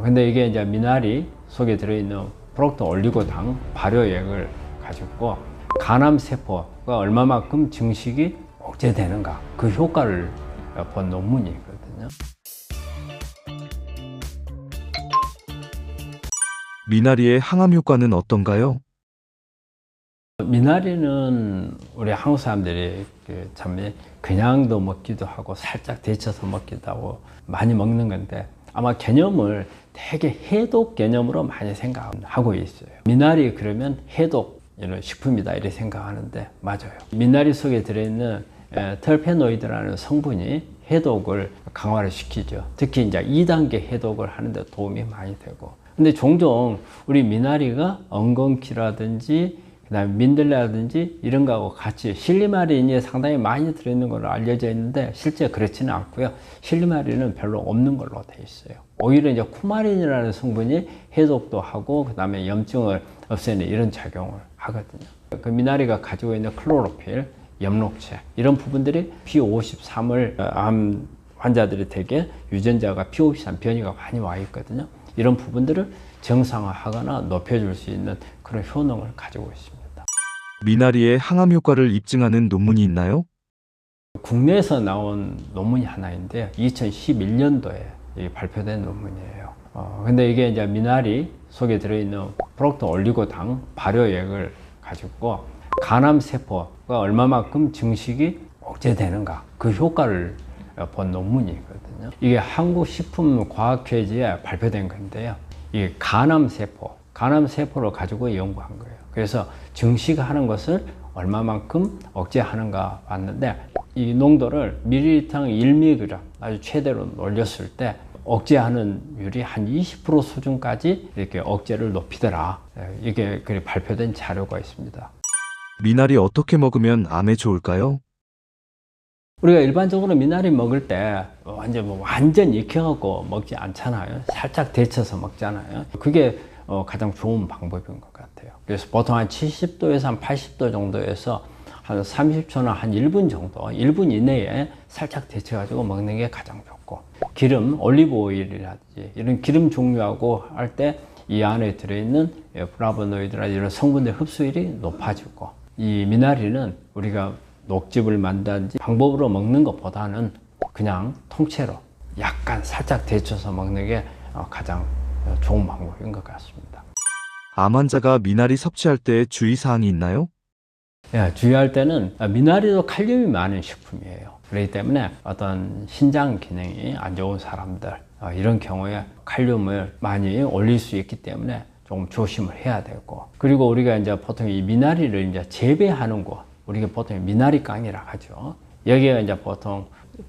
근데 이게 이제 미나리 속에 들어있는 프록토 올리고당 발효액을 가지고 간암 세포가 얼마만큼 증식이 억제되는가 그 효과를 본 논문이 있거든요. 미나리의 항암 효과는 어떤가요? 미나리는 우리 한국 사람들이 참 그냥도 먹기도 하고 살짝 데쳐서 먹기도 하고 많이 먹는 건데 아마 개념을 되게 해독 개념으로 많이 생각하고 있어요. 미나리 그러면 해독 이런 식품이다 이렇게 생각하는데 맞아요. 미나리 속에 들어있는 털페노이드라는 성분이 해독을 강화를 시키죠. 특히 이제 2단계 해독을 하는데 도움이 많이 되고. 근데 종종 우리 미나리가 엉겅퀴라든지 그다음에 민들레라든지 이런 거하고 같이 실리마린이 상당히 많이 들어있는 걸로 알려져 있는데 실제 그렇지는 않고요. 실리마린은 별로 없는 걸로 돼 있어요. 오히려 이제 쿠마린이라는 성분이 해독도 하고 그다음에 염증을 없애는 이런 작용을 하거든요. 그 미나리가 가지고 있는 클로로필, 엽록체 이런 부분들이 P53을 암 환자들이 되게 유전자가 P53 변이가 많이 와 있거든요. 이런 부분들을 정상화하거나 높여줄 수 있는 그런 효능을 가지고 있습니다. 미나리의 항암 효과를 입증하는 논문이 있나요? 국내에서 나온 논문이 하나 있는데요. 2011년도에 발표된 논문이에요. 근데 이게 이제 미나리 속에 들어있는 프록토 올리고당 발효액을 가지고 간암 세포가 얼마만큼 증식이 억제되는가 그 효과를 본 논문이 있거든요. 이게 한국식품과학회지에 발표된 건데요. 이게 간암 세포를 가지고 연구한 거예요. 그래서 증식하는 것을 얼마만큼 억제하는가 봤는데 이 농도를 밀리리터당 1mg 아주 최대로 올렸을 때 억제하는 율이 한 20% 수준까지 이렇게 억제를 높이더라. 이게 발표된 자료가 있습니다. 미나리 어떻게 먹으면 암에 좋을까요? 우리가 일반적으로 미나리 먹을 때 완전 익혀갖고 먹지 않잖아요. 살짝 데쳐서 먹잖아요. 그게 가장 좋은 방법인 것 같아요. 그래서 보통 한 70도에서 한 80도 정도에서 한 30초나 한 1분 정도, 1분 이내에 살짝 데쳐가지고 먹는 게 가장 좋고, 기름, 올리브 오일이라든지 이런 기름 종류하고 할 때 이 안에 들어있는 플라보노이드나 이런 성분의 흡수율이 높아지고, 이 미나리는 우리가 녹즙을 만든지 방법으로 먹는 것보다는 그냥 통째로 약간 살짝 데쳐서 먹는 게 가장 좋은 방법인 것 같습니다. 암 환자가 미나리 섭취할 때 주의사항이 있나요? 예, 주의할 때는 미나리도 칼륨이 많은 식품이에요. 그렇기 때문에 어떤 신장 기능이 안 좋은 사람들 이런 경우에 칼륨을 많이 올릴 수 있기 때문에 조금 조심을 해야 되고, 그리고 우리가 이제 보통 이 미나리를 이제 재배하는 곳, 우리가 보통 미나리깡이라 하죠. 여기가 이제 보통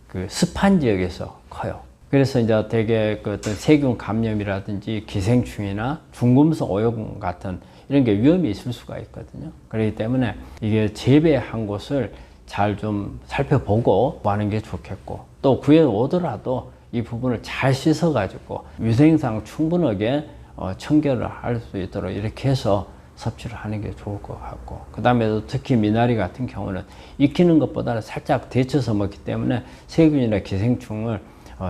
그 습한 지역에서 커요. 그래서 이제 되게 그 어떤 세균 감염이라든지 기생충이나 중금속 오염 같은 이런 게 위험이 있을 수가 있거든요. 그렇기 때문에 이게 재배한 곳을 잘 좀 살펴보고 하는 게 좋겠고, 또 구해 오더라도 이 부분을 잘 씻어 가지고 위생상 충분하게 청결을 할 수 있도록 이렇게 해서 섭취를 하는 게 좋을 것 같고, 그 다음에 특히 미나리 같은 경우는 익히는 것보다는 살짝 데쳐서 먹기 때문에 세균이나 기생충을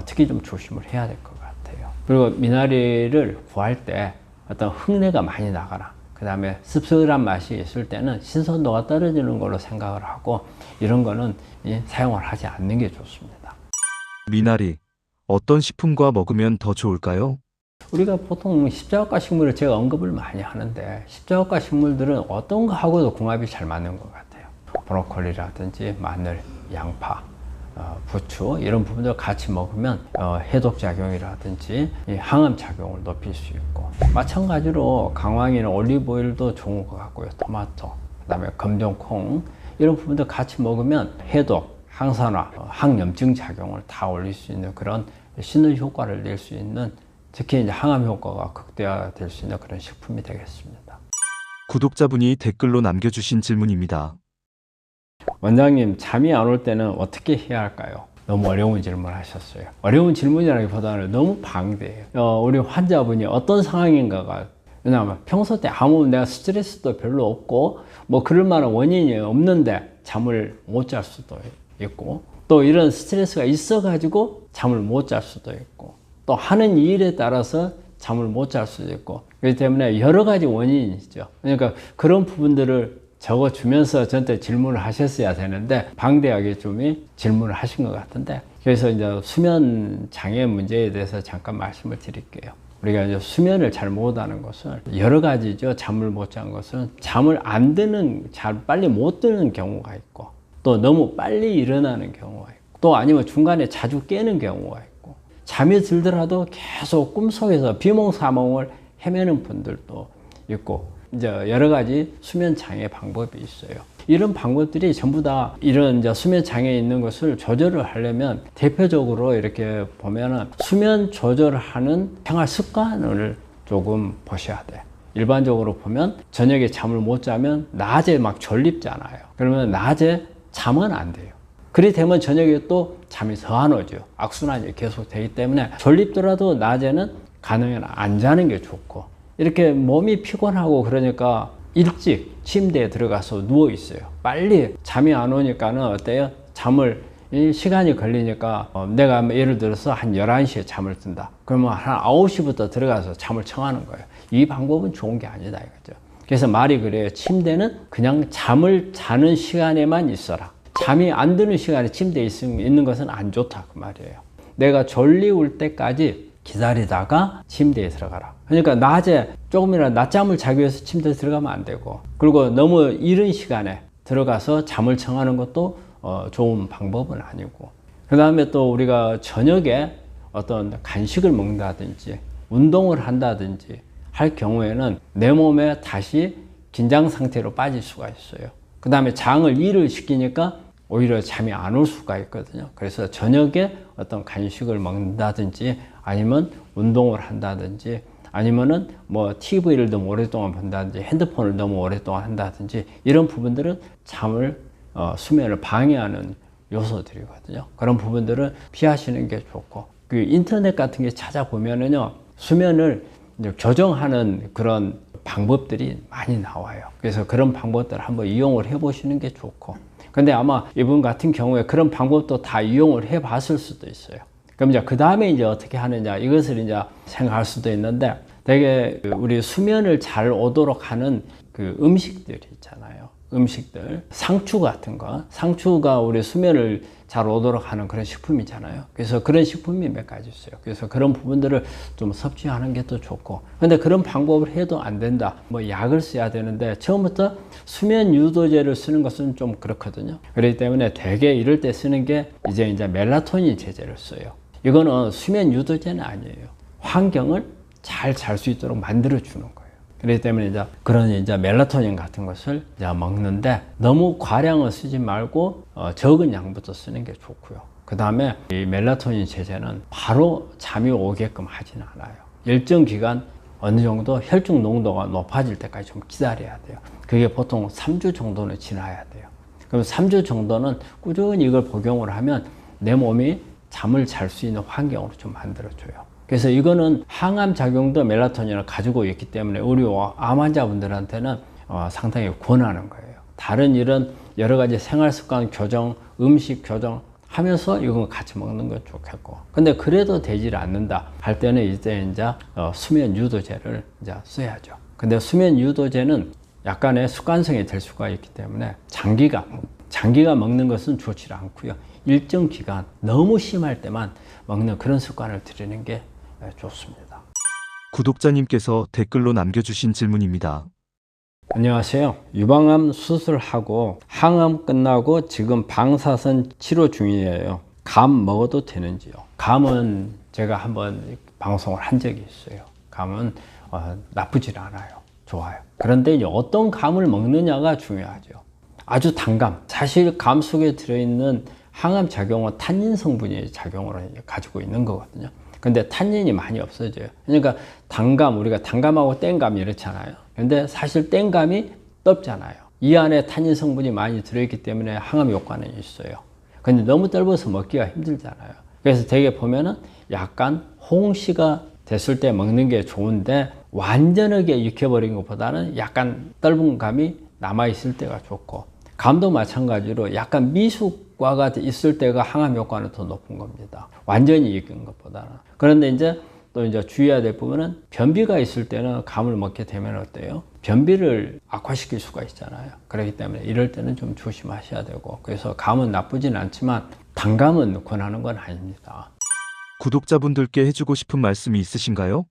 특히 좀 조심을 해야 될 것 같아요. 그리고 미나리를 구할 때 어떤 흙내가 많이 나거나 그 다음에 씁쓸한 맛이 있을 때는 신선도가 떨어지는 걸로 생각을 하고, 이런 거는 사용을 하지 않는 게 좋습니다. 미나리 어떤 식품과 먹으면 더 좋을까요? 우리가 보통 십자가 식물을 제가 언급을 많이 하는데, 십자가 식물들은 어떤 거 하고도 궁합이 잘 맞는 것 같아요. 브로콜리라든지 마늘, 양파, 부추 이런 부분들 같이 먹으면 해독 작용이라든지 항암 작용을 높일 수 있고, 마찬가지로 강황이나 올리브 오일도 좋은 것 같고요. 토마토, 그다음에 검정콩 이런 부분들 같이 먹으면 해독, 항산화, 항염증 작용을 다 올릴 수 있는 그런 시너지 효과를 낼 수 있는, 특히 이제 항암 효과가 극대화될 수 있는 그런 식품이 되겠습니다. 구독자분이 댓글로 남겨주신 질문입니다. 원장님, 잠이 안 올 때는 어떻게 해야 할까요? 너무 어려운 질문을 하셨어요. 어려운 질문이라기보다는 너무 방대해요. 우리 환자분이 어떤 상황인가가, 왜냐하면 평소 때 아무 내가 스트레스도 별로 없고 뭐 그럴 만한 원인이 없는데 잠을 못 잘 수도 있고, 또 이런 스트레스가 있어 가지고 잠을 못 잘 수도 있고, 또 하는 일에 따라서 잠을 못 잘 수도 있고, 그렇기 때문에 여러 가지 원인이 있죠. 그러니까 그런 부분들을 적어주면서 저한테 질문을 하셨어야 되는데 방대하게 좀 질문을 하신 것 같은데, 그래서 이제 수면 장애 문제에 대해서 잠깐 말씀을 드릴게요. 우리가 이제 수면을 잘 못하는 것은 여러 가지죠. 잠을 못 자는 것은 잠을 안 드는, 잘 빨리 못 드는 경우가 있고, 또 너무 빨리 일어나는 경우가 있고, 또 아니면 중간에 자주 깨는 경우가 있고, 잠이 들더라도 계속 꿈속에서 비몽사몽을 헤매는 분들도 있고, 이제 여러 가지 수면 장애 방법이 있어요. 이런 방법들이 전부 다 이런 이제 수면 장애 있는 것을 조절을 하려면 대표적으로 이렇게 보면은 수면 조절을 하는 생활 습관을 조금 보셔야 돼. 일반적으로 보면 저녁에 잠을 못 자면 낮에 막 졸립잖아요. 그러면 낮에 잠은 안 돼요. 그렇게 되면 저녁에 또 잠이 더 안 오죠. 악순환이 계속 되기 때문에 졸립더라도 낮에는 가능한 안 자는 게 좋고, 이렇게 몸이 피곤하고 그러니까 일찍 침대에 들어가서 누워 있어요. 빨리 잠이 안 오니까는 어때요? 잠을 시간이 걸리니까 내가 예를 들어서 한 11시에 잠을 든다. 그러면 한 9시부터 들어가서 잠을 청하는 거예요. 이 방법은 좋은 게 아니다 이거죠. 그래서 말이 그래요. 침대는 그냥 잠을 자는 시간에만 있어라. 잠이 안 드는 시간에 침대에 있는 것은 안 좋다 그 말이에요. 내가 졸리울 때까지 기다리다가 침대에 들어가라. 그러니까 낮에 조금이라도 낮잠을 자기 위해서 침대에 들어가면 안 되고, 그리고 너무 이른 시간에 들어가서 잠을 청하는 것도 좋은 방법은 아니고, 그 다음에 또 우리가 저녁에 어떤 간식을 먹는다든지 운동을 한다든지 할 경우에는 내 몸에 다시 긴장 상태로 빠질 수가 있어요. 그 다음에 장을 일을 시키니까 오히려 잠이 안 올 수가 있거든요. 그래서 저녁에 어떤 간식을 먹는다든지 아니면 운동을 한다든지 아니면은 뭐 TV를 너무 오랫동안 본다든지 핸드폰을 너무 오랫동안 한다든지 이런 부분들은 잠을 수면을 방해하는 요소들이거든요. 그런 부분들은 피하시는 게 좋고, 그 인터넷 같은 게 찾아보면은요 수면을 이제 교정하는 그런 방법들이 많이 나와요. 그래서 그런 방법들을 한번 이용을 해 보시는 게 좋고, 근데 아마 이분 같은 경우에 그런 방법도 다 이용을 해 봤을 수도 있어요. 그럼 이제 그 다음에 이제 어떻게 하느냐 이것을 이제 생각할 수도 있는데, 되게 우리 수면을 잘 오도록 하는 그 음식들이 있잖아요. 음식들, 상추 같은 거, 상추가 우리 수면을 잘 오도록 하는 그런 식품이잖아요. 그래서 그런 식품이 몇 가지 있어요. 그래서 그런 부분들을 좀 섭취하는 게 또 좋고, 근데 그런 방법을 해도 안 된다. 뭐 약을 써야 되는데 처음부터 수면 유도제를 쓰는 것은 좀 그렇거든요. 그렇기 때문에 대개 이럴 때 쓰는 게 이제 멜라토닌 제제를 써요. 이거는 수면 유도제는 아니에요. 환경을 잘 잘 수 있도록 만들어 주는 거예요. 그렇기 때문에 이제 그런 이제 멜라토닌 같은 것을 이제 먹는데 너무 과량을 쓰지 말고 적은 양부터 쓰는 게 좋고요. 그 다음에 이 멜라토닌 제제는 바로 잠이 오게끔 하지는 않아요. 일정 기간 어느 정도 혈중 농도가 높아질 때까지 좀 기다려야 돼요. 그게 보통 3주 정도는 지나야 돼요. 그럼 3주 정도는 꾸준히 이걸 복용을 하면 내 몸이 잠을 잘 수 있는 환경으로 좀 만들어줘요. 그래서 이거는 항암 작용도 멜라토닌을 가지고 있기 때문에 우리 암 환자분들한테는 상당히 권하는 거예요. 다른 이런 여러 가지 생활 습관 교정, 음식 교정 하면서 이거 같이 먹는 건 좋겠고, 근데 그래도 되질 않는다 할 때는 이제 수면 유도제를 이제 써야죠. 근데 수면 유도제는 약간의 습관성이 될 수가 있기 때문에 장기가 먹는 것은 좋지 않고요. 일정 기간 너무 심할 때만 먹는 그런 습관을 들이는 게 좋습니다. 구독자님께서 댓글로 남겨주신 질문입니다. 안녕하세요. 유방암 수술하고 항암 끝나고 지금 방사선 치료 중이에요. 감 먹어도 되는지요? 감은 제가 한번 방송을 한 적이 있어요. 감은 나쁘질 않아요. 좋아요. 그런데 이제 어떤 감을 먹느냐가 중요하죠. 아주 단감. 사실 감 속에 들어있는 항암 작용은 탄닌 성분이 작용을 가지고 있는 거거든요. 근데 탄닌이 많이 없어져요. 그러니까 단감, 우리가 단감하고 땡감 이렇잖아요. 근데 사실 땡감이 떫잖아요. 이 안에 탄닌 성분이 많이 들어있기 때문에 항암 효과는 있어요. 근데 너무 떫어서 먹기가 힘들잖아요. 그래서 되게 보면은 약간 홍시가 됐을 때 먹는 게 좋은데 완전하게 익혀버린 것보다는 약간 떫은 감이 남아있을 때가 좋고, 감도 마찬가지로 약간 미숙과가 있을 때가 항암 효과는 더 높은 겁니다. 완전히 익은 것보다는. 그런데 이제 또 이제 주의해야 될 부분은 변비가 있을 때는 감을 먹게 되면 어때요? 변비를 악화시킬 수가 있잖아요. 그렇기 때문에 이럴 때는 좀 조심하셔야 되고, 그래서 감은 나쁘진 않지만 단감은 권하는 건 아닙니다. 구독자분들께 해주고 싶은 말씀이 있으신가요?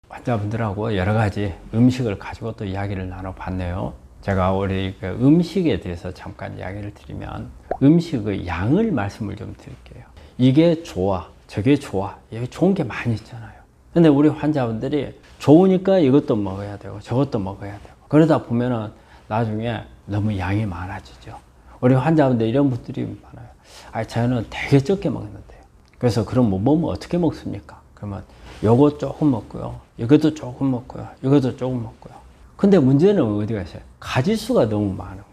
환자분들하고 여러 가지 음식을 가지고 또 이야기를 나눠봤네요. 제가 우리 그 음식에 대해서 잠깐 이야기를 드리면, 음식의 양을 말씀을 좀 드릴게요. 이게 좋아, 저게 좋아, 여기 좋은 게 많이 있잖아요. 근데 우리 환자분들이 좋으니까 이것도 먹어야 되고 저것도 먹어야 되고, 그러다 보면은 나중에 너무 양이 많아지죠. 우리 환자분들 이런 분들이 많아요. 아, 저는 되게 적게 먹는데요. 그래서 그럼 뭐 먹으면 어떻게 먹습니까? 그러면 요거 조금 먹고요, 이것도 조금 먹고요, 이것도 조금 먹고요. 근데 문제는 어디가 있어요? 가지수가 너무 많아요.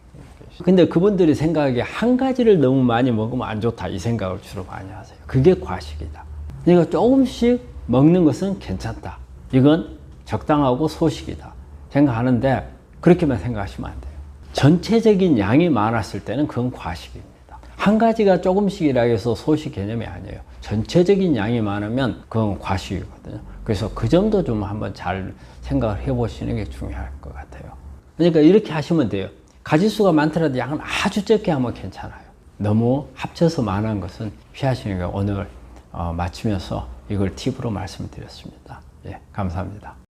근데 그분들이 생각하기에 한 가지를 너무 많이 먹으면 안 좋다, 이 생각을 주로 많이 하세요. 그게 과식이다. 그러니까 조금씩 먹는 것은 괜찮다, 이건 적당하고 소식이다 생각하는데, 그렇게만 생각하시면 안 돼요. 전체적인 양이 많았을 때는 그건 과식입니다. 한 가지가 조금씩이라 해서 소식 개념이 아니에요. 전체적인 양이 많으면 그건 과식이거든요. 그래서 그 점도 좀 한번 잘 생각을 해보시는 게 중요할 것 같아요. 그러니까 이렇게 하시면 돼요. 가지수가 많더라도 양은 아주 적게 하면 괜찮아요. 너무 합쳐서 많은 것은 피하시는 게, 오늘 마치면서 이걸 팁으로 말씀드렸습니다. 예, 감사합니다.